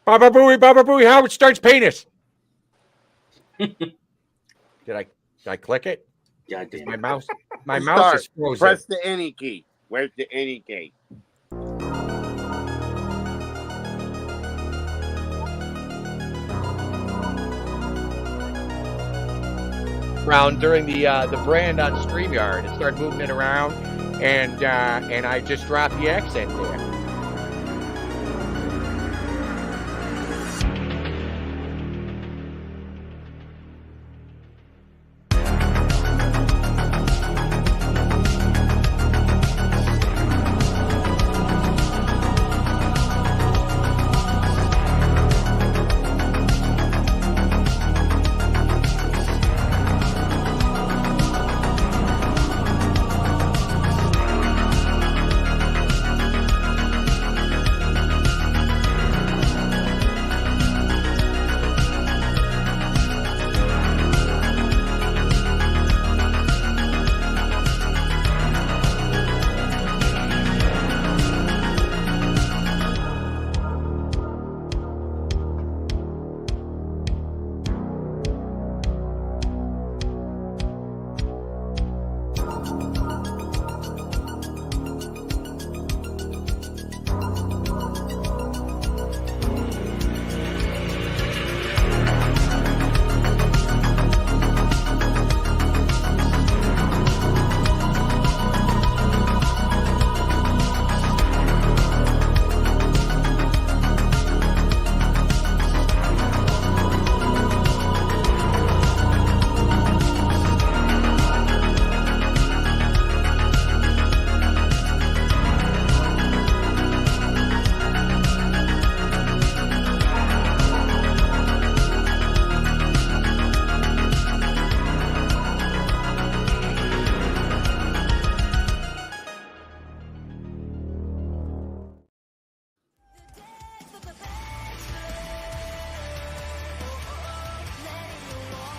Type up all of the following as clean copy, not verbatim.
Baba Booey, Howard Stern's penis. Did I click it? Yeah, I did. My mouse is frozen. Press the any key. Where's the any key? Around during the brand on StreamYard, it started moving it around, and I just dropped the accent there.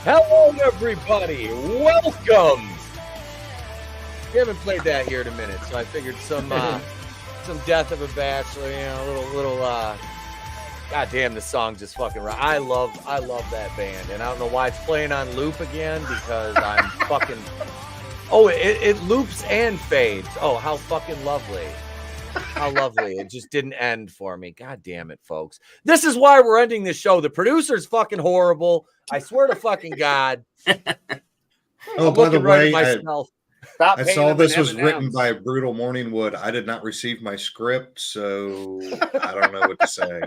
Hello, everybody. Welcome. We haven't played that here in a minute, so I figured some Death of a Bachelor, a little. God damn, this song just fucking right. I love that band, and I don't know why it's playing on loop again because I'm fucking. Oh, it loops and fades. Oh, how fucking lovely. How lovely. It just didn't end for me. God damn it, folks. This is why we're ending this show. The producer's fucking horrible. I swear to fucking God. Oh, by the way, I saw this was written by Brutal Morningwood. I did not receive my script, so I don't know what to say.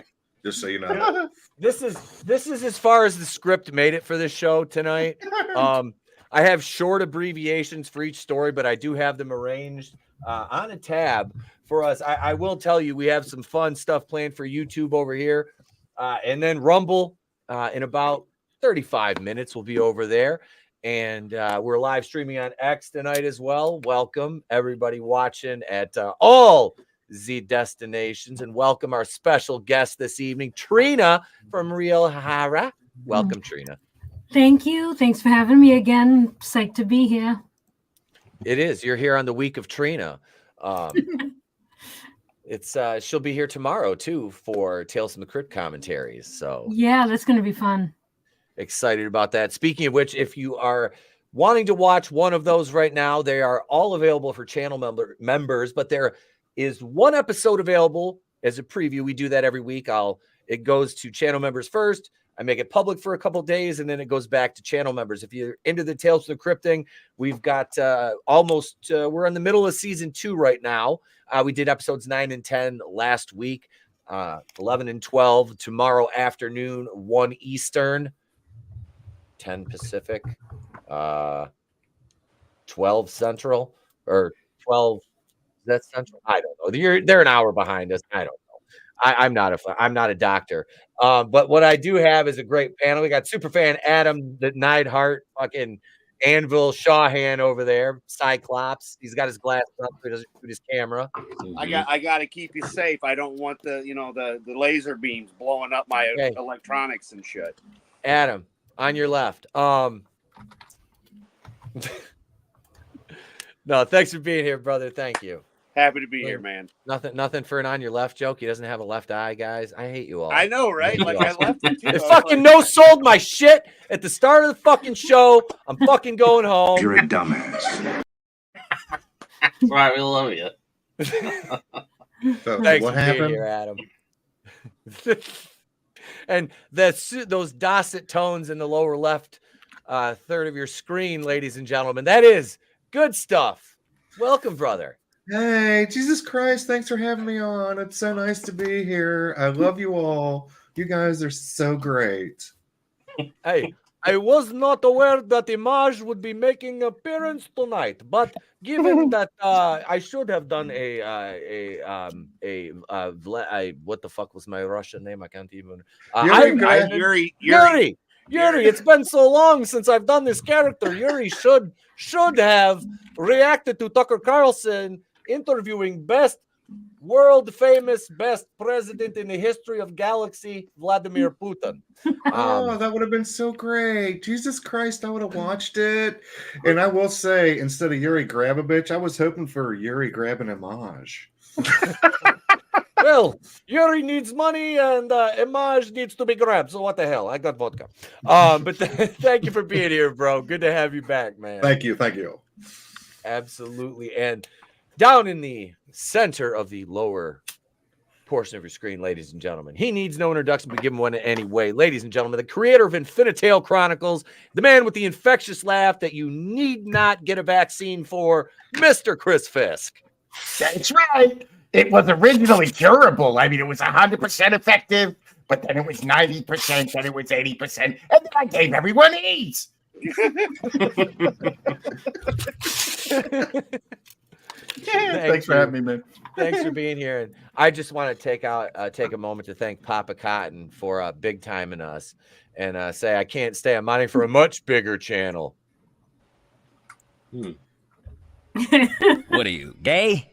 Just so you know. This is as far as the script made it for this show tonight. I have short abbreviations for each story, but I do have them arranged on a tab for us. I will tell you, we have some fun stuff planned for YouTube over here. And then Rumble in about 35 minutes will be over there. And we're live streaming on X tonight as well. Welcome, everybody watching at all the destinations. And welcome our special guest this evening, Trina from Real Hara. Welcome, Trina. Thank you. Thanks for having me again. Psyched to be here. It is. You're here on the week of Trina. It's she'll be here tomorrow too for Tales from the Crypt commentaries. So yeah, that's going to be fun. Excited about that. Speaking of which, if you are wanting to watch one of those right now, they are all available for channel members. But there is one episode available as a preview. We do that every week. It goes to channel members first. I make it public for a couple of days, and then it goes back to channel members. If you're into the Tales from the Crypt thing, we've got we're in the middle of season 2 right now. We did episodes 9 and 10 last week, 11 and 12 tomorrow afternoon, 1 Eastern, 10 Pacific, 12 Central, or 12. Is that Central? I don't know. They're an hour behind us. I don't know. I'm not a doctor. But what I do have is a great panel. We got superfan Adam, the Neidhart, fucking Anvil Shawhan over there, Cyclops. He's got his glasses up so he doesn't shoot his camera. I got to keep you safe. I don't want the laser beams blowing up my electronics and shit. Adam, on your left. No, thanks for being here, brother. Thank you. Happy to be here, man. Nothing for an on your left joke. He doesn't have a left eye, guys. I hate you all. I know, right? Like I left it too. They fucking no-sold my shit at the start of the fucking show. I'm fucking going home. You're a dumbass. Right, we love you. So Thanks what for happened? being here, Adam. And those Dorset tones in the lower left third of your screen, ladies and gentlemen. That is good stuff. Welcome, brother. Hey, Jesus Christ, thanks for having me on. It's so nice to be here. I love you all. You guys are so great. Hey, I was not aware that Image would be making an appearance tonight, but given that I should have done what the fuck was my Russian name? I can't even. Yuri. Yuri, it's been so long since I've done this character. Yuri should have reacted to Tucker Carlson interviewing world famous best president in the history of galaxy, Vladimir Putin. That would have been so great. Jesus Christ, I would have watched it. And I will say, instead of Yuri grab a bitch, I was hoping for Yuri grabbing Image. Well, Yuri needs money and Image needs to be grabbed. So what the hell? I got vodka. But thank you for being here, bro. Good to have you back, man. Thank you. Absolutely. And down in the center of the lower portion of your screen, ladies and gentlemen, he needs no introduction, but give him one anyway. Ladies and gentlemen, the creator of Infinitale Chronicles, the man with the infectious laugh that you need not get a vaccine for, Mr. Chris Fisk. That's right. It was originally curable. I mean, it was 100% effective, but then it was 90%, then it was 80%, and then I gave everyone AIDS. Thanks for having me, man. Thanks for being here. And I just want to take a moment to thank Papa Cotton for big timing us and say I can't stay on money for a much bigger channel. What are you, gay?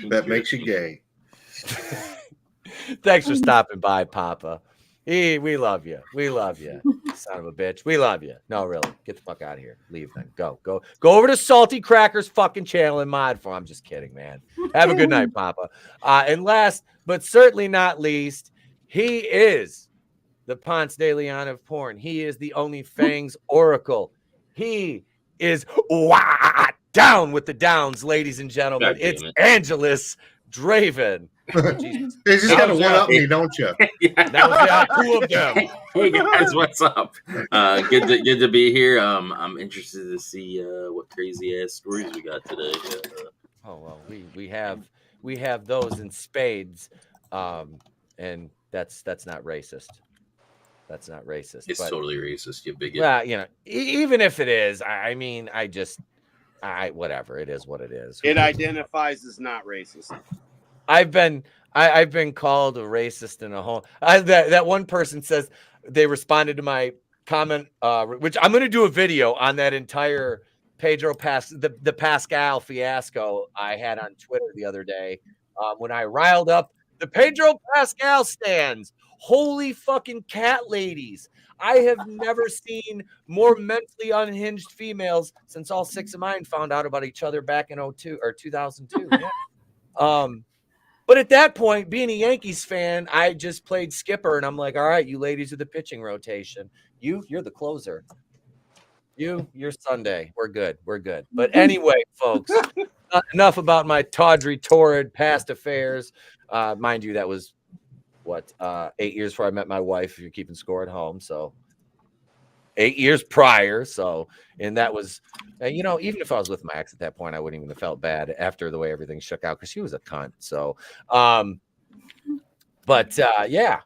That makes you gay. Thanks for stopping by, Papa. We love you. We love you, son of a bitch. We love you. No, really. Get the fuck out of here. Leave then. Go over to Salty Crackers fucking channel and mod for. I'm just kidding, man. Have a good night, Papa. And last but certainly not least, he is the Ponce de Leon of porn. He is the OnlyFans Oracle. He is down with the downs, ladies and gentlemen. It's AngelousDraven. You just got to one up me, don't you? Yeah, two of them. Hey guys, what's up? Good to be here. I'm interested to see what crazy ass stories we got today. Oh well, we have those in spades, and that's not racist. That's not racist. It's totally racist, you bigot. Well, even if it is, I mean, whatever. It is what it is. It identifies as not racist. I've been called a racist in a whole. That one person says they responded to my comment, which I'm going to do a video on that entire the Pascal fiasco I had on Twitter the other day when I riled up the Pedro Pascal stands. Holy fucking cat ladies. I have never seen more mentally unhinged females since all six of mine found out about each other back in 2002. Yeah. But at that point, being a Yankees fan, I just played skipper, and I'm like, all right, you ladies are the pitching rotation. You're the closer. You're Sunday. We're good. But anyway, folks, enough about my tawdry, torrid past affairs. Mind you, that was 8 years before I met my wife, if you're keeping score at home. So 8 years prior. So, and that was, even if I was with my ex at that point, I wouldn't even have felt bad after the way everything shook out because she was a cunt. So, yeah,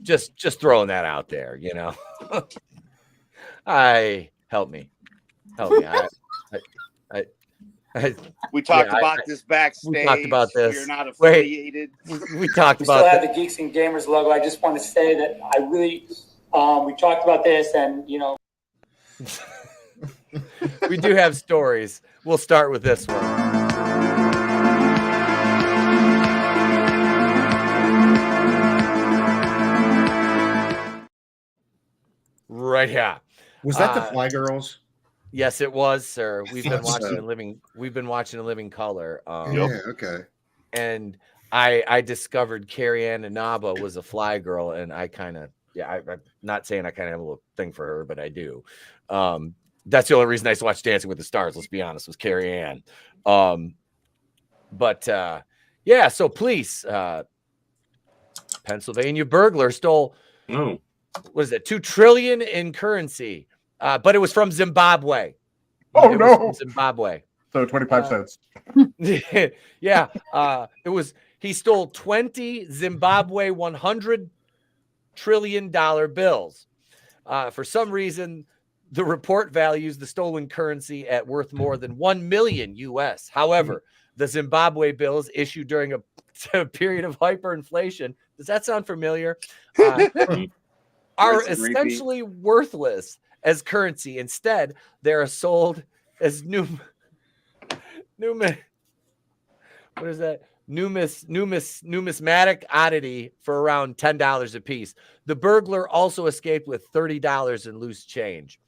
just throwing that out there, help me. We talked about this backstage. We talked about this. You're not affiliated. We talked We about still have the Geeks and Gamers logo. I just want to say that I really, we talked about this, and we do have stories. We'll start with this one. Right here. Was that the Fly Girls? Yes, it was, sir. We've been Thought watching so. We've been watching in living color. Yeah, okay. And I discovered Carrie Ann Inaba was a fly girl, and I kind of I'm not saying I kind of have a little thing for her, but I do. That's the only reason I used to watch Dancing with the Stars. Let's be honest, was Carrie Ann. Yeah. So police, Pennsylvania burglar stole. Oh. What is it? $2 trillion in currency, but it was from Zimbabwe. Oh, It was no. from Zimbabwe. So 25 cents. Yeah, it was. He stole 20 Zimbabwe $100 trillion bills. For some reason, the report values the stolen currency at worth more than 1 million US. However, the Zimbabwe bills issued during a period of hyperinflation. Does that sound familiar? Are essentially worthless as currency. Instead, they are sold as what is that? Numismatic oddity for around $10 a piece. The burglar also escaped with $30 in loose change.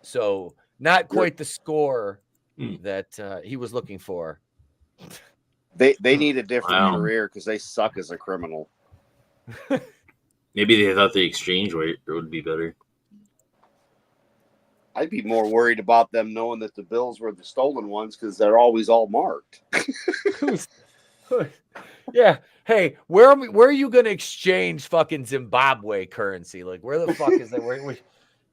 So not quite the score that he was looking for. They need a different career because they suck as a criminal. Maybe they thought the exchange rate would be better. I'd be more worried about them knowing that the bills were the stolen ones because they're always all marked. Yeah. Hey, where are you going to exchange fucking Zimbabwe currency? Like, where the fuck is that?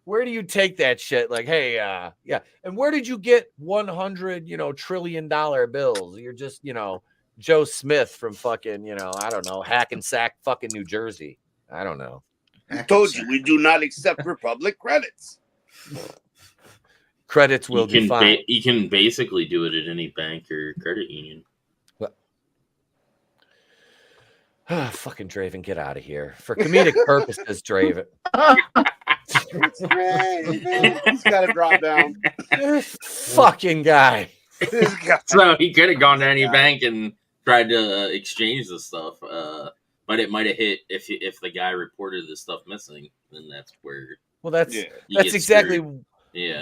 Where do you take that shit? Like, hey, yeah. And where did you get 100, trillion dollar bills? You're just, Joe Smith from fucking, I don't know, Hackensack, fucking New Jersey. I don't know. I told you we do not accept Republic credits. Credits will be fine. You can basically do it at any bank or credit union. Fucking Draven, get out of here. For comedic purposes, Draven. He's got to drop down. This fucking guy. So he could have gone to any bank and tried to exchange the stuff. But it might have hit if the guy reported the stuff missing. Then that's where. Well, that's exactly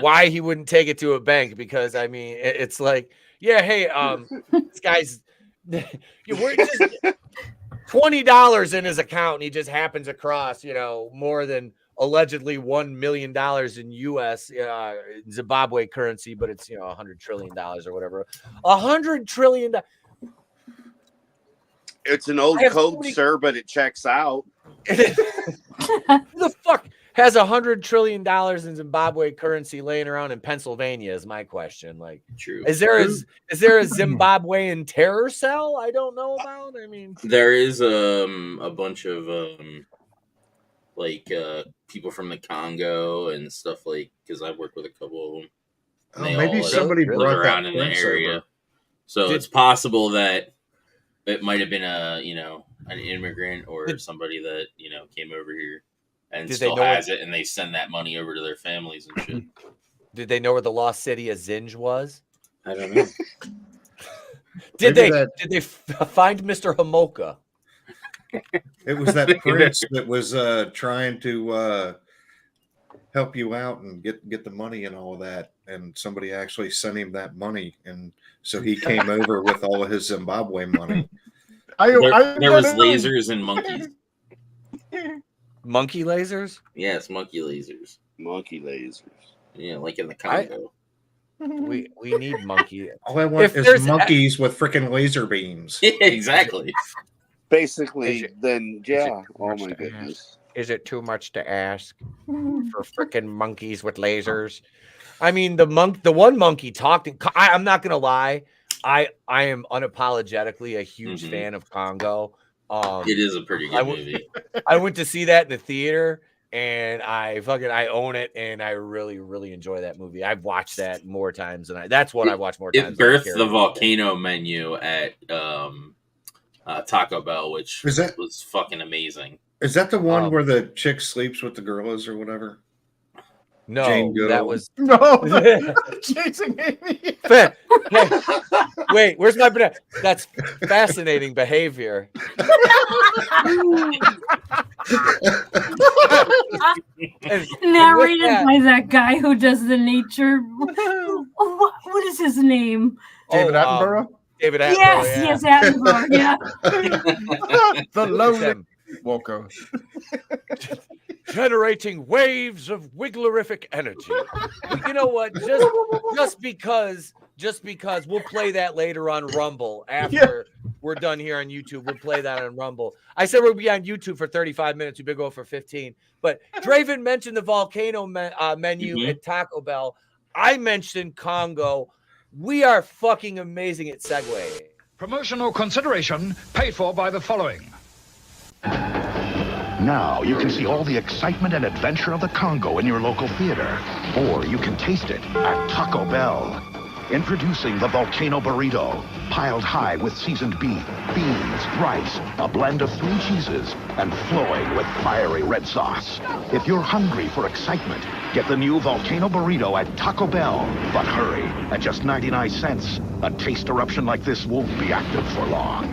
why he wouldn't take it to a bank, because I mean it's like, yeah, hey, this guy's we're just $20 in his account, and he just happens across more than allegedly $1 million in US Zimbabwe currency, but it's $100 trillion or whatever. $100 trillion. It's an old code, sir, but it checks out. Who the fuck has $100 trillion in Zimbabwe currency laying around in Pennsylvania? Is my question. Like, true. Is there a Zimbabwean terror cell I don't know about? I mean, there is a bunch of people from the Congo and stuff, because I've worked with a couple of them. Oh, maybe somebody brought around that in the area. over. So it's possible that it might have been an immigrant or somebody that came over here and still has it, and they send that money over to their families and shit. Did they know where the lost city of Zinj was? I don't know. Did they find Mr. Hamoka? It was that prince that was trying to help you out and get the money and all of that, and somebody actually sent him that money, and so he came over with all of his Zimbabwe money. There was lasers and monkeys. Monkey lasers? Yes, monkey lasers. Monkey lasers. Yeah, like in the Congo. We need monkey. All I want is monkeys with freaking laser beams. Yeah, exactly. Basically, then yeah. Oh my goodness. Is it too much to ask for freaking monkeys with lasers? I mean, the one monkey talked. I'm not gonna lie. I am unapologetically a huge fan of Congo. It is a pretty good movie. I went to see that in the theater, and I own it, and I really, really enjoy that movie. I've watched that more times than that's what I watch more times. It birthed the volcano menu at Taco Bell, which was fucking amazing. Is that the one where the chick sleeps with the gorillas or whatever? No, Jane Goodall. that was No, chasing Amy. Wait, where's my banana? That's fascinating behavior. Narrated by that guy who does the nature. What is his name? David Attenborough. David Attenborough. Yes, Attenborough. Yeah. The lonely Walker. Generating waves of wigglerific energy. You know what? Just because we'll play that later on Rumble after we're done here on YouTube. We'll play that on Rumble. I said we'll be on YouTube for 35 minutes. We've been going for 15. But Draven mentioned the volcano menu at Taco Bell. I mentioned Congo. We are fucking amazing at segueing. Promotional consideration paid for by the following. Now you can see all the excitement and adventure of the Congo in your local theater, or you can taste it at Taco Bell. Introducing the Volcano Burrito, piled high with seasoned beef, beans, rice, a blend of 3 cheeses, and flowing with fiery red sauce. If you're hungry for excitement, get the new Volcano Burrito at Taco Bell. But hurry, at just 99 cents, a taste eruption like this won't be active for long.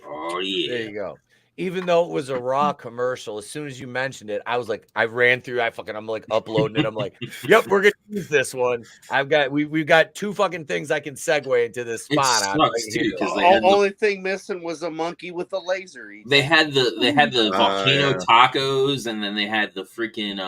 Oh, yeah. There you go. Even though it was a raw commercial, as soon as you mentioned it, I was like, I ran through. I'm like uploading it. I'm like, yep, we're gonna use this one. We've got 2 fucking things I can segue into this spot. It sucks too, because the only thing missing was a monkey with a laser. They had the volcano tacos, and then they had the freaking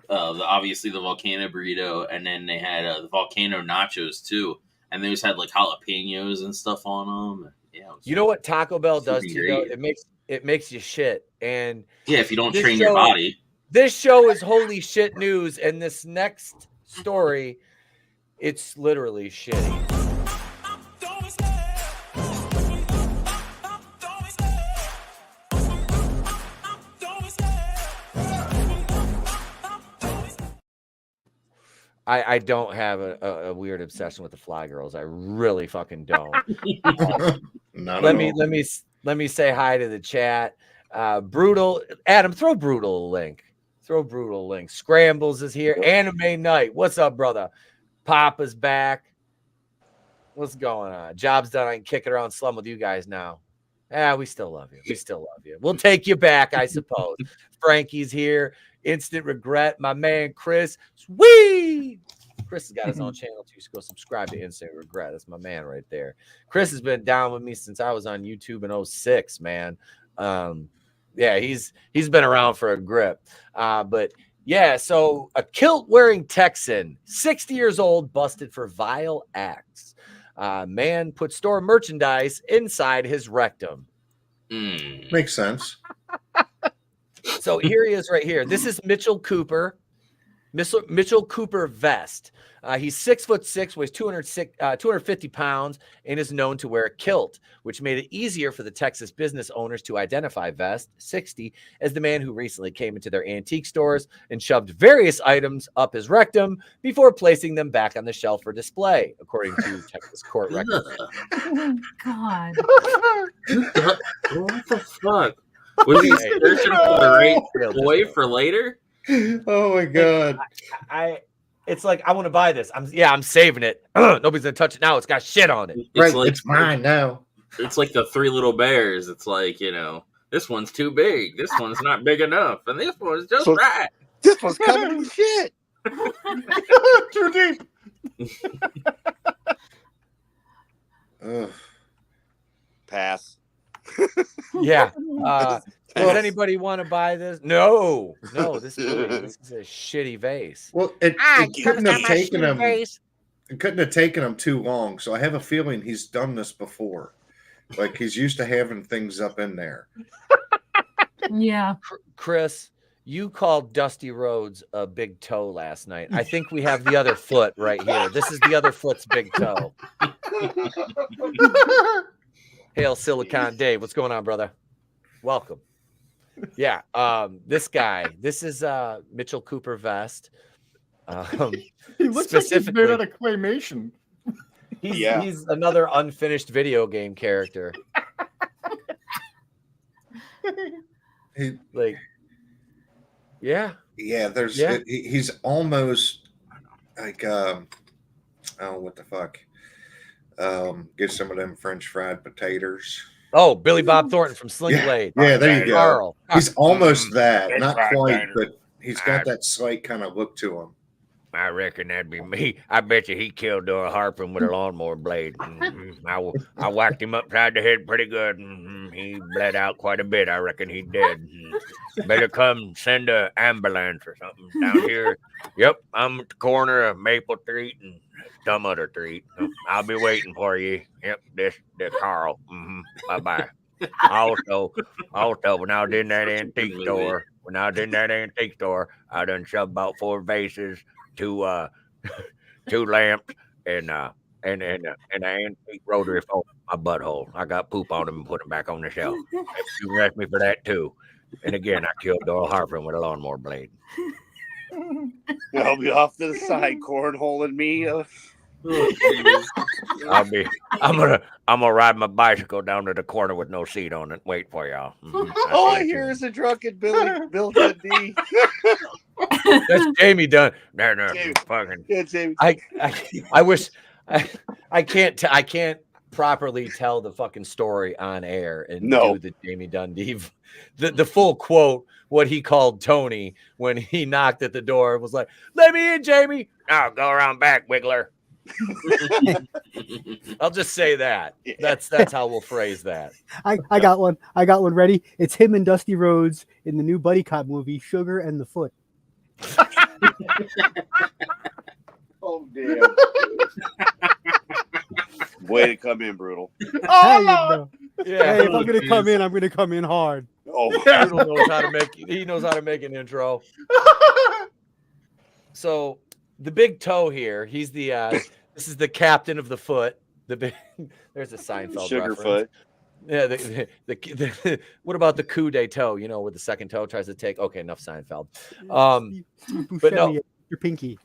obviously the volcano burrito, and then they had the volcano nachos too, and those had like jalapenos and stuff on them. Yeah, you know what Taco Bell does to you though? It makes you shit. And yeah, if you don't train your body. This show is holy shit news, and this next story, it's literally shitty. I don't have a weird obsession with the Fly Girls. I really fucking don't. Let me say hi to the chat. Brutal Adam, throw Brutal a link. Scrambles is here. Anime Night. What's up, brother? Papa's back. What's going on? Job's done. I can kick it around slum with you guys now. We still love you. We'll take you back, I suppose. Frankie's here. Instant Regret. My man Chris. Sweet. Chris has got his own channel too, so go subscribe to Instant Regret. That's my man right there. Chris has been down with me since I was on YouTube in 2006, man. Yeah, he's been around for a grip. But yeah, so a kilt-wearing Texan, 60 years old, busted for vile acts. Man put store merchandise inside his rectum. Makes sense. So here he is right here. This is Mitchell Cooper. Mitchell Cooper Vest. He's 6'6", weighs 250 pounds, and is known to wear a kilt, which made it easier for the Texas business owners to identify Vest, 60, as the man who recently came into their antique stores and shoved various items up his rectum before placing them back on the shelf for display, according to Texas court records. Oh, God. What the fuck? Was he searching for the right toy for later? Oh my God. It's like, I want to buy this. I'm saving it. Nobody's gonna touch it now. It's got shit on it. It's mine now. It's like the 3 little bears. It's like, this one's too big. This one's not big enough. And this one's just right. This one's covered in shit. Too deep. Pass. Yeah. Does anybody want to buy this? No. This is a shitty vase. Well, it couldn't have taken him. It couldn't have taken him too long. So I have a feeling he's done this before. Like he's used to having things up in there. Yeah. Chris, you called Dusty Rhodes a big toe last night. I think we have the other foot right here. This is the other foot's big toe. Hail Silicon Dave. What's going on, brother? Welcome. Yeah. This is Mitchell Cooper Vest. He looks like he's made out of claymation. He's another unfinished video game character. Like, yeah. There's he's almost like oh, what the fuck? Get some of them French fried potatoes. Oh, Billy Bob Thornton from Sling Blade. Yeah, there you go. Carl. He's almost that, French not fried quite, potato. but he's got that slight kind of look to him. I reckon that'd be me. I bet you he killed Dora Harpin with a lawnmower blade. I whacked him upside the head pretty good. He bled out quite a bit. I reckon he dead. Better come send a ambulance or something down here. Yep, I'm at the corner of Maple Street and some other street. I'll be waiting for you. Yep, this Carl. Bye-bye. Also, when I was in that antique store, I done shoved about 4 vases, 2 lamps, and an antique rotary phone in my butthole. I got poop on them and put them back on the shelf. You can arrest me for that too. And again, I killed Doyle Harper with a lawnmower blade. I'll be off to the side, cornholing me. I'm gonna ride my bicycle down to the corner with no seat on it. Wait for y'all. All I hear is a drunken Bill Dundee. That's Jamie Dunn. No, Jamie. fucking. Yeah, Jamie. I wish I can't properly tell the fucking story on air and do the Jamie Dundee. The full quote, what he called Tony when he knocked at the door, was like, "Let me in, Jamie." "No, go around back, Wiggler." I'll just say that. That's how we'll phrase that. I got one. I got one ready. It's him and Dusty Rhodes in the new buddy cop movie, Sugar and the Foot. Oh, damn. Way to come in, Brutal. Oh, yeah. Hey, if I'm gonna come in, I'm gonna come in hard. Oh, Brutal knows how to make. He knows how to make an intro. So the big toe here. He's the. This is the captain of the foot. The big. There's a Seinfeld Sugarfoot. Yeah. What about the coup de toe? You know, where the second toe tries to take. Okay, enough Seinfeld. Steve But no. Buscemi, your pinky.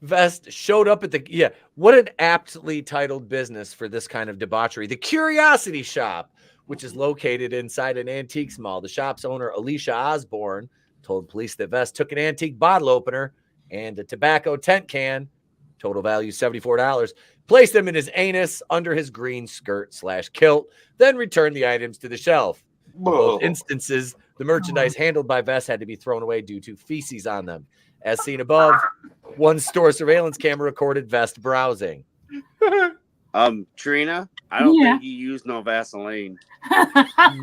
Vest showed up at the what an aptly titled business for this kind of debauchery. The Curiosity Shop, which is located inside an antiques mall. The shop's owner, Alicia Osborne, told police that Vest took an antique bottle opener and a tobacco tent can, total value $74, placed them in his anus under his green skirt/kilt, then returned the items to the shelf. In both instances, the merchandise handled by Vest had to be thrown away due to feces on them. As seen above, one store surveillance camera recorded Vest browsing. Trina, I don't think he used no Vaseline. I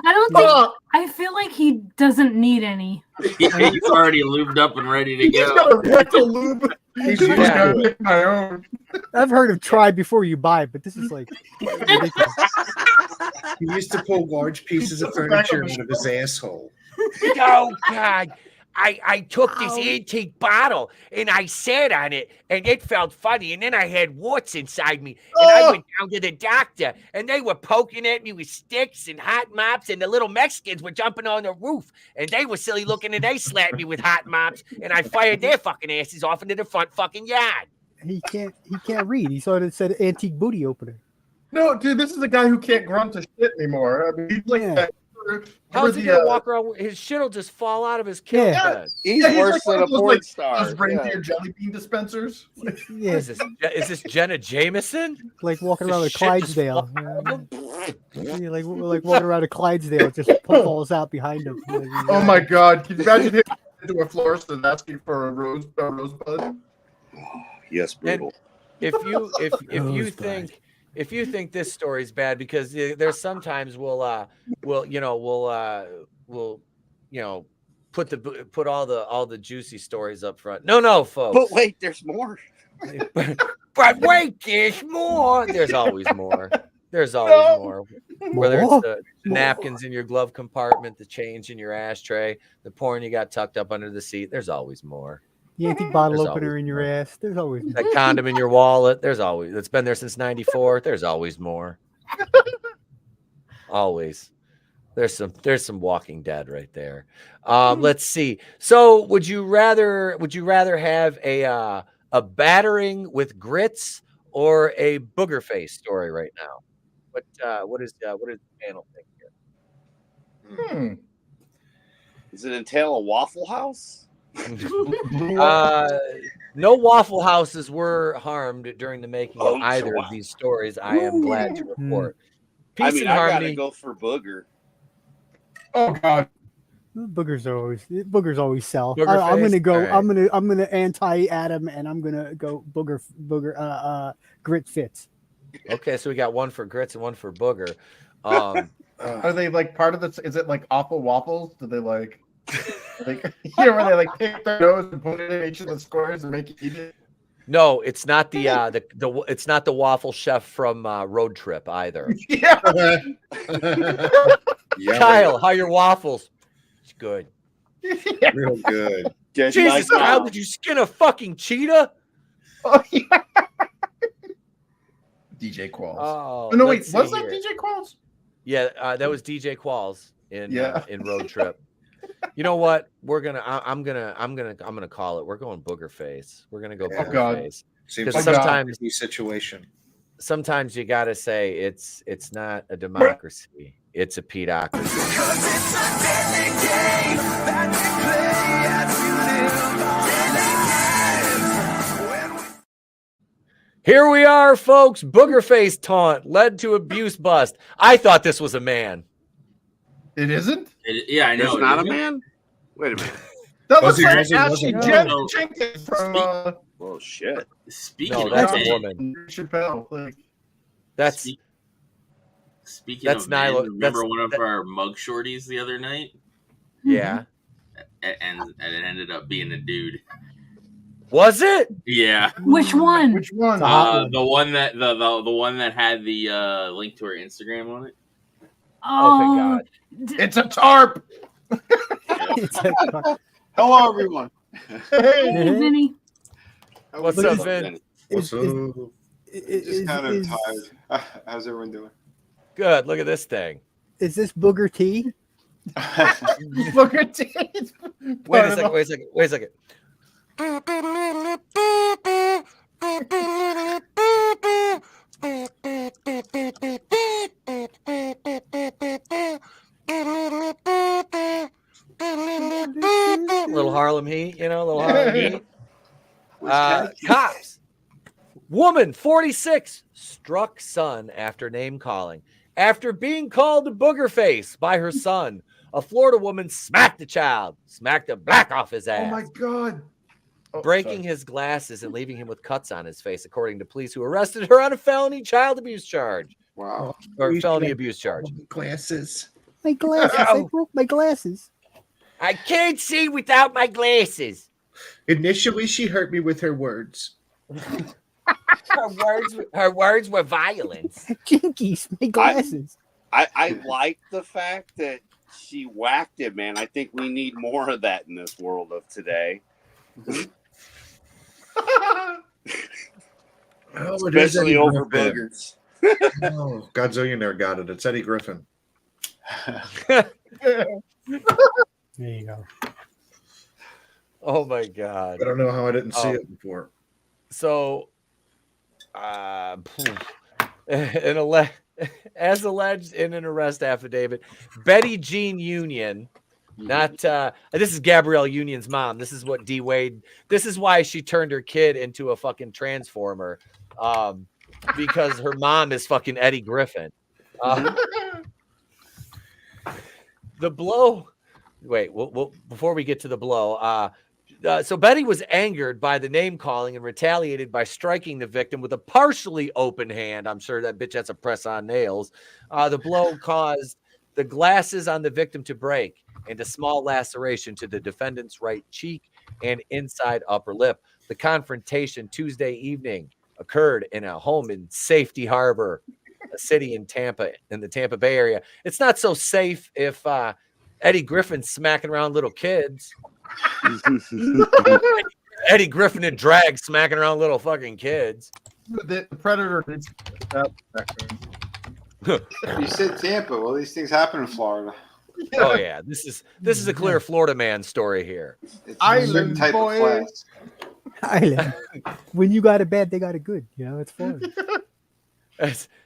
don't think. I feel like he doesn't need any. He's already lubed up and ready to go. He's got a rental lube. He's gotta make my own. I've heard of try before you buy, but this is like ridiculous. He used to pull large pieces of furniture out of his asshole. Oh, God. I took this antique bottle and I sat on it and it felt funny. And then I had warts inside me. And I went down to the doctor and they were poking at me with sticks and hot mops. And the little Mexicans were jumping on the roof and they were silly looking and they slapped me with hot mops. And I fired their fucking asses off into the front fucking yard. He can't read. He saw it said antique booty opener. No, dude, this is a guy who can't grunt to shit anymore. I mean, he's like that. How's he gonna walk around? His shit'll just fall out of his kilt. Yeah. He's worse than a porn star. Those reindeer jelly bean dispensers. Yeah. Is this Jenna Jameson? Like walking around a Shit just Clydesdale. Yeah, like walking around a Clydesdale, just falls out behind him. Oh my God! Can you imagine him into a florist and asking for a rosebud? Yes, Brutal. And if you think this story's bad, because there's sometimes we'll put all the juicy stories up front. No, folks. But wait, there's more. But wait, there's more. There's always more. There's always more. Whether it's the napkins in your glove compartment, the change in your ashtray, the porn you got tucked up under the seat. There's always more. The antique bottle opener in your ass. There's always more. That condom in your wallet. There's always. It's been there since '94. There's always more. Always. There's some Walking Dead right there. Let's see. So would you rather have a battering with grits or a booger face story right now? What does the panel think here? Does it entail a Waffle House? No Waffle Houses were harmed during the making of either wow. of these stories. I am glad to report. Peace I mean, and I harmony. gotta go for Booger. Oh God. Boogers always sell. Booger I'm gonna face? go. All right. I'm gonna anti Adam, and I'm gonna go booger. Grit fits. Okay, so we got one for grits and one for booger. Are they like part of this? Is it like awful waffles? Do they like where they like pick their nose and put it in each of the squares and make it eat it? No, it's not the it's not the waffle chef from Road Trip either. Yeah. Kyle, how are your waffles? It's good. Real good. Jesus, Kyle, did you skin a fucking cheetah? Oh yeah. DJ Qualls. Oh, no, wait, let's was see that here. DJ Qualls? Yeah, that was DJ Qualls in Road Trip. You know what? I'm gonna call it. We're going Booger Face. We're gonna go Booger Face. Seems Because like sometimes a situation. Sometimes you gotta say it's not a democracy. It's a pedocracy. Here we are, folks. Booger face taunt led to abuse bust. I thought this was a man. It isn't? Yeah, I know. It's not a man? Wait a minute. That Was looks he- like was he- was he- Ashley Jenkins from Oh shit. Speaking No, of that's men, a woman. Chappelle. Like, That's speaking That's of men, Nyla- remember that's- one of our mug shorties the other night? yeah. And it ended up being a dude. Was it? Yeah. Which one? which one? The one that the one that had the link to her Instagram on it. Oh, thank God. It's a tarp. Hello, everyone. Hey, Vinny. What's up, Vin? What's up? Just kind of tired. How's everyone doing? Good. Look at this thing. Is this Booger T? Look at it. Wait a second. Little Harlem Heat, little Harlem Heat. Cops. Woman, 46, struck son after name calling. After being called a booger face by her son, a Florida woman smacked the child, smacked the black off his ass. Oh my God. Breaking his glasses and leaving him with cuts on his face, according to police who arrested her on a felony child abuse charge. Wow. Or felony abuse charge. Glasses. My glasses. I broke my glasses. I can't see without my glasses. Initially, she hurt me with her words. Her words were violence. Jinkies, my glasses. I like the fact that she whacked him, man. I think we need more of that in this world of today. Oh, it is Especially Eddie over Griffin. boogers. Oh, Godzillionaire got it. It's Eddie Griffin. There you go. Oh my God. I don't know how I didn't see it before. So, as alleged in an arrest affidavit, Betty Jean Union, not this is Gabrielle Union's mom. This is what D Wade. This is why she turned her kid into a fucking transformer, because her mom is fucking Eddie Griffin. The blow. Wait, before we get to the blow, so Betty was angered by the name calling and retaliated by striking the victim with a partially open hand. I'm sure that bitch has a press on nails. The blow caused the glasses on the victim to break and a small laceration to the defendant's right cheek and inside upper lip. The confrontation Tuesday evening occurred in a home in Safety Harbor, a city in Tampa, in the Tampa Bay area. It's not so safe if Eddie Griffin's smacking around little kids. Eddie Griffin in drag smacking around little fucking kids. The Predator. You said Tampa. Well, these things happen in Florida. Oh yeah, this is a clear Florida man story here. It's Island a certain type boy. of class. Island. When you got it bad, they got it good. It's fun.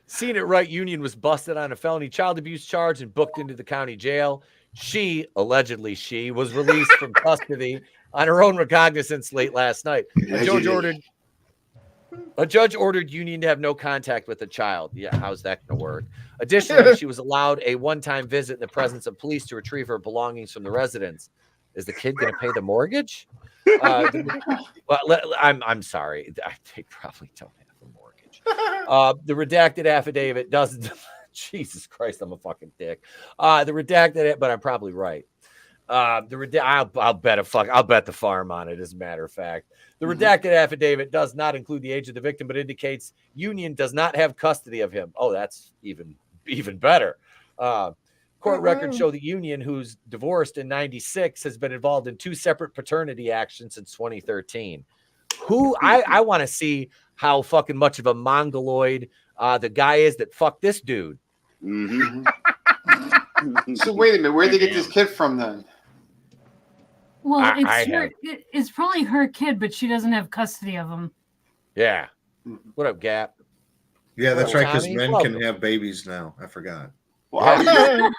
Seen It Right Union was busted on a felony child abuse charge and booked into the county jail. Allegedly she was released from custody on her own recognizance late last night. A judge ordered Union to have no contact with the child. Yeah, how's that going to work? Additionally, she was allowed a one-time visit in the presence of police to retrieve her belongings from the residence. Is the kid going to pay the mortgage? I'm sorry. They probably don't have a mortgage. The redacted affidavit doesn't. Jesus Christ, I'm a fucking dick. The redacted, but I'm probably right. I'll bet the farm on it, as a matter of fact. The redacted affidavit does not include the age of the victim, but indicates Union does not have custody of him. Oh, that's even better. Court records show the Union, who's divorced in 96, has been involved in 2 separate paternity actions since 2013. I want to see how fucking much of a mongoloid the guy is that fucked this dude. So wait a minute, where'd they get this kid from then? Well, it's probably her kid, but she doesn't have custody of him. Yeah. What up, Gap? Yeah, that's right, because men can have babies now. I forgot. Well,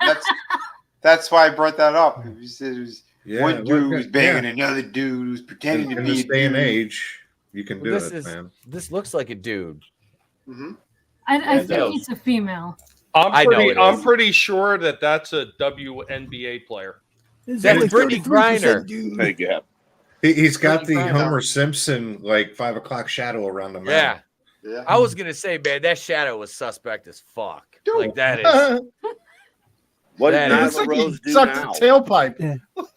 that's why I brought that up. You said it was one dude was banging another dude who's pretending to be in this day and age. You can do it, man. This looks like a dude. I think it's a female. I'm pretty sure that's a WNBA player. That's Brittany Griner. Hey, Gap. He's got the Homer Simpson like 5 o'clock shadow around the mouth. Yeah. I was gonna say, man, that shadow was suspect as fuck. Dude. Like that is. What does like Rose do sucked now? a tailpipe. Yeah.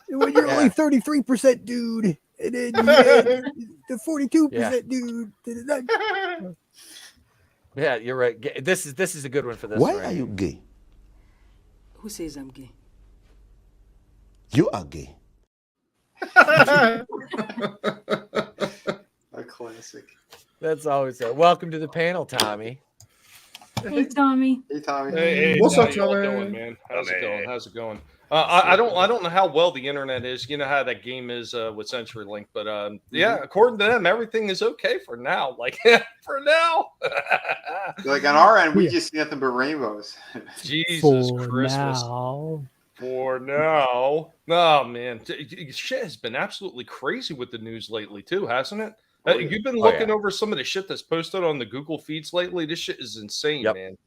When you're only 33% dude, and then the 42% dude. Yeah, you're right. This is a good one for this. Why right? are you gay? Who says I'm gay? You are gay. A classic. That's always so. Welcome to the panel, Tommy. Hey, Tommy. Hey, Tommy. Hey, what's up, how you all Tommy? doing, man? How's it going? I don't know how well the internet is. You know how that game is with CenturyLink, but yeah, according to them, everything is okay for now. Like for now. Like on our end, we just see nothing but rainbows. Jesus Christmas. For now. Oh man, shit has been absolutely crazy with the news lately too, hasn't it? You've been looking over some of the shit that's posted on the Google feeds lately. This shit is insane, man.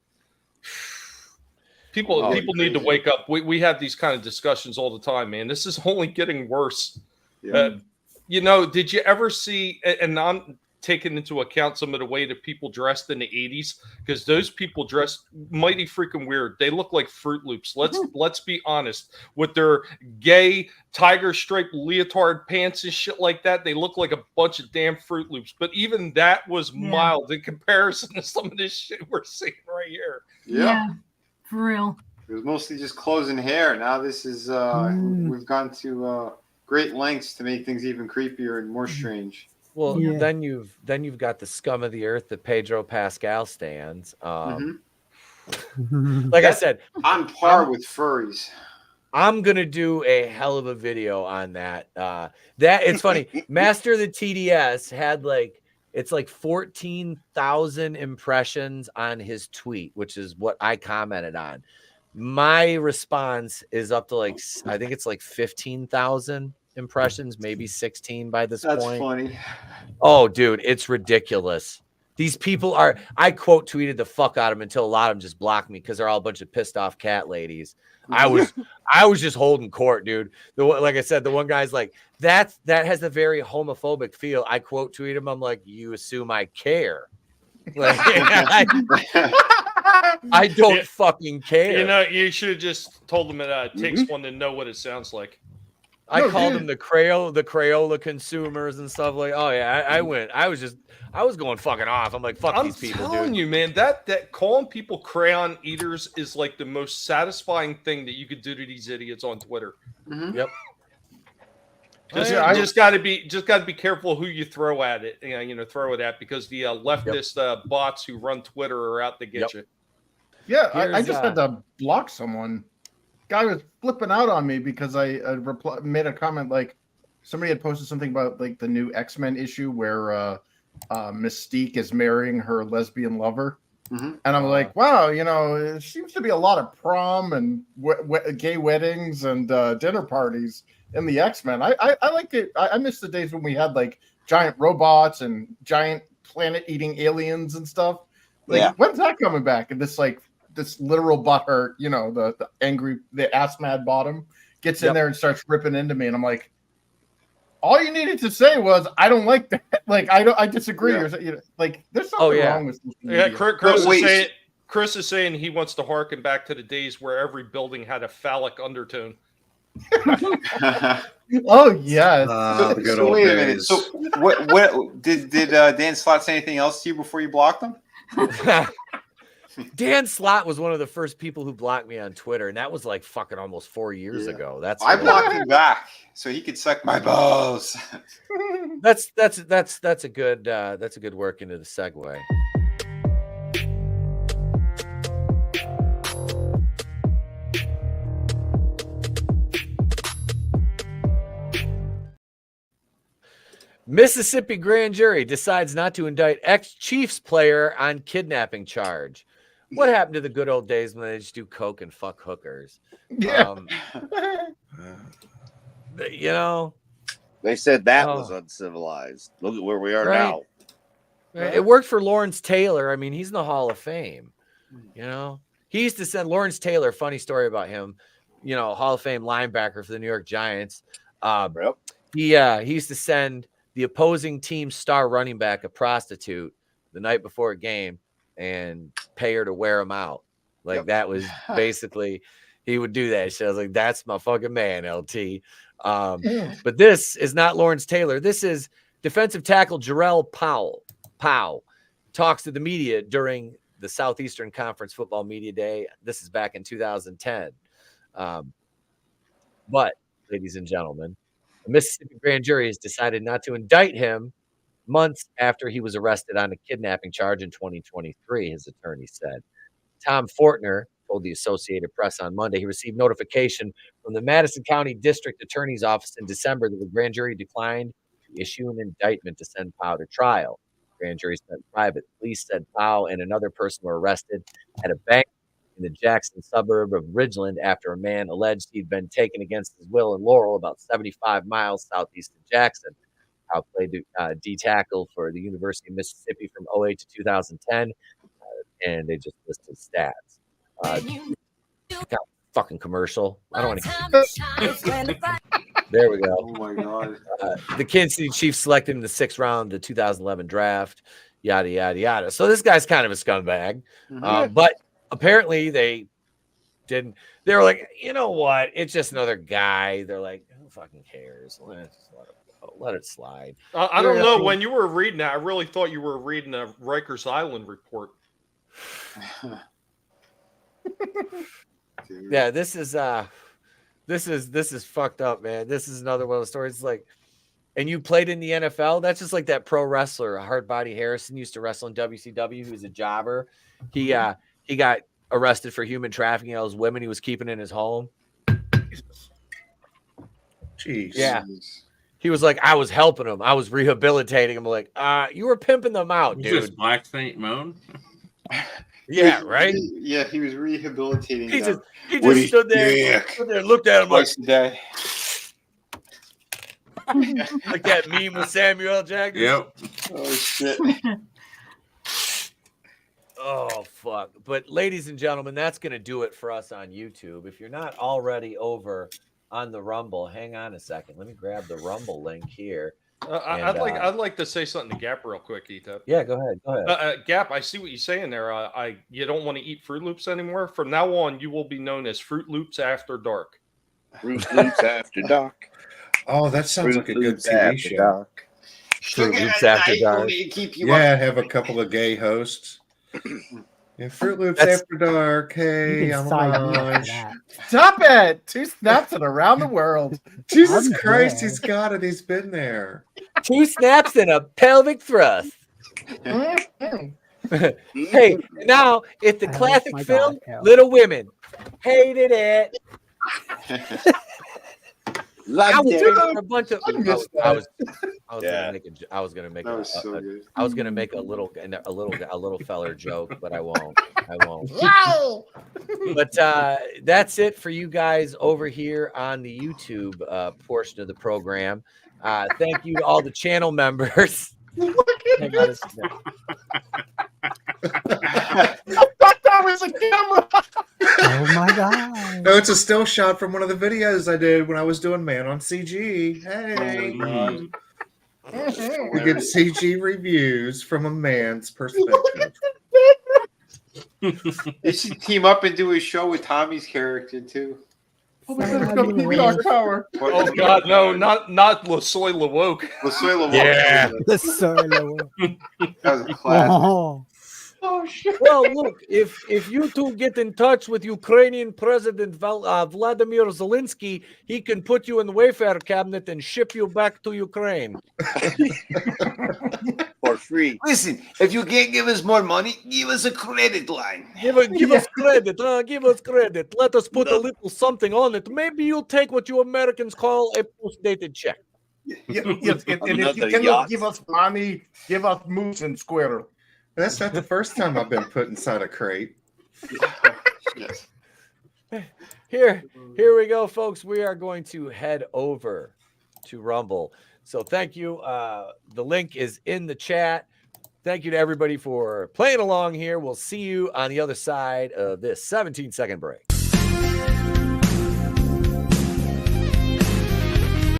People need to wake up. We have these kind of discussions all the time, man. This is only getting worse. Yeah. Did you ever see, and I'm taking into account some of the way that people dressed in the 80s, because those people dressed mighty freaking weird. They look like Fruit Loops. Let's be honest. With their gay tiger stripe leotard pants and shit like that, they look like a bunch of damn Fruit Loops. But even that was mild in comparison to some of this shit we're seeing right here. Yeah, for real. It was mostly just clothes and hair. Now this is we've gone to great lengths to make things even creepier and more strange. Well, then you've got the scum of the earth that Pedro Pascal stands. Like I said, on par with furries. I'm gonna do a hell of a video on that. It's funny. Master of the TDS had it's 14,000 impressions on his tweet, which is what I commented on. My response is up to I think it's 15,000 impressions, maybe 16 by this point. That's funny. Oh, dude, it's ridiculous. These people I quote tweeted the fuck out of them until a lot of them just blocked me because they're all a bunch of pissed off cat ladies. I was just holding court, dude. Like I said, the one guy's like, that has a very homophobic feel. I quote tweet him. I'm like, you assume I care. Like, I don't fucking care. You should have just told them it takes one to know what it sounds like. I called them the Crayola consumers and stuff like. Oh yeah, I was going fucking off. I'm like, fuck these people, dude. I'm telling you, man, that calling people crayon eaters is like the most satisfying thing that you could do to these idiots on Twitter. Mm-hmm. Yep. Just got to be careful who you throw at it. Throw it at, because the leftist bots who run Twitter are out to get you. Yeah, I just had to block someone. Guy was flipping out on me because I made a comment like somebody had posted something about like the new X-Men issue where Mystique is marrying her lesbian lover. And I'm like, wow, it seems to be a lot of prom and gay weddings and dinner parties in the X-Men. I like it. I miss the days when we had like giant robots and giant planet-eating aliens and stuff. Like, when's that coming back? And this literal butthurt, the angry, the ass mad bottom gets in there and starts ripping into me, and I'm like, all you needed to say was, I don't like that. Like, I disagree. Or like, there's something wrong with social media. Chris is saying he wants to harken back to the days where every building had a phallic undertone. Oh yes. So wait a minute. So what did Dan Slott say anything else to you before you blocked him? Dan Slott was one of the first people who blocked me on Twitter, and that was like fucking almost 4 years ago. I blocked him back so he could suck my balls. That's a good work into the segue. Mississippi grand jury decides not to indict ex-Chiefs player on kidnapping charge. What happened to the good old days when they just do coke and fuck hookers? Yeah. They said that was uncivilized. Look at where we are now. Right. It worked for Lawrence Taylor. I mean, he's in the Hall of Fame. He used to send Lawrence Taylor. Funny story about him. Hall of Fame linebacker for the New York Giants. He used to send the opposing team's star running back a prostitute the night before a game and pay her to wear him out. Like that was basically, he would do that. So I was like, that's my fucking man, LT. But this is not Lawrence Taylor. This is defensive tackle Jarrell Powell talks to the media during the Southeastern Conference Football Media Day. This is back in 2010. But, ladies and gentlemen, the Mississippi grand jury has decided not to indict him months after he was arrested on a kidnapping charge in 2023, his attorney said. Tom Fortner told the Associated Press on Monday he received notification from the Madison County District Attorney's Office in December that the grand jury declined to issue an indictment to send Powell to trial. The grand jury sent private. Police said Powell and another person were arrested at a bank in the Jackson suburb of Ridgeland after a man alleged he'd been taken against his will in Laurel, about 75 miles southeast of Jackson. Powell played D tackle for the University of Mississippi from 2008 to 2010, and they just listed stats. Got fucking commercial. I don't want to. There we go. Oh my god. The Kansas City Chiefs selected him in the 6th round of the 2011 draft. Yada yada yada. So this guy's kind of a scumbag, but apparently they didn't. They were like, you know what? It's just another guy. They're like, who fucking cares? Let it slide. I don't know. When you were reading that, I really thought you were reading a Rikers Island report. Yeah, this is fucked up, man. This is another one of the stories. Like, and you played in the NFL. That's just like that pro wrestler, Hardbody Harrison, used to wrestle in WCW. He was a jobber. He got arrested for human trafficking. All those women he was keeping in his home. Jeez. Yeah. He was like, I was helping him. I was rehabilitating him. Like, you were pimping them out, dude. Just Black Saint Moan? Yeah, right? Yeah, he was rehabilitating them. He just stood there, looked at him like, twice a day. like that meme with Samuel L. Jackson. Yep. Oh, shit. Oh, fuck. But ladies and gentlemen, that's going to do it for us on YouTube. If you're not already over on the Rumble, hang on a second. Let me grab the Rumble link here. I'd like to say something to Gap real quick, Etep. Yeah, go ahead. Gap, I see what you're saying there. You don't want to eat Fruit Loops anymore. From now on, you will be known as Fruit Loops After Dark. Fruit Loops After Dark. Oh, that sounds Fruit like a good Loops TV After show. Dark. Fruit Loops After Dark. Yeah, have a couple of gay hosts. Yeah, Fruit Loops After Dark. Hey, I'm alive. Stop it! 2 snaps and around the world. Jesus Christ, he's got it. He's been there. 2 snaps and a pelvic thrust. Hey, now it's the classic film, Little Women. Hated it. I was London. for a bunch of. I was Yeah. gonna make That was so good. I was gonna make a little feller joke, but I won't. Wow. But that's it for you guys over here on the YouTube portion of the program. Thank you to all the channel members. I thought that was a camera. Oh my god. No, it's a still shot from one of the videos I did when I was doing Man on CG. Hey. We get CG reviews from a man's perspective. They should team up and do a show with Tommy's character too. Oh my god, it's got Vinnieart power. Oh god, no, not Lasoy Lawoke. Lasoy Lawoke. Yeah. The solo. That was a classic. Oh shit. Well, look, if you two get in touch with Ukrainian President Vladimir Zelensky, he can put you in the Wayfarer cabinet and ship you back to Ukraine For free. Listen, if you can't give us more money, give us a credit line. Give us credit. Give us credit. Let us put a little something on it. Maybe you'll take what you Americans call a post-dated check. Yes, and if you cannot give us money, give us moose and squirrel. That's not the first time I've been put inside a crate. Yes. Here we go, folks. We are going to head over to Rumble. So thank you. The link is in the chat. Thank you to everybody for playing along here. We'll see you on the other side of this 17-second break.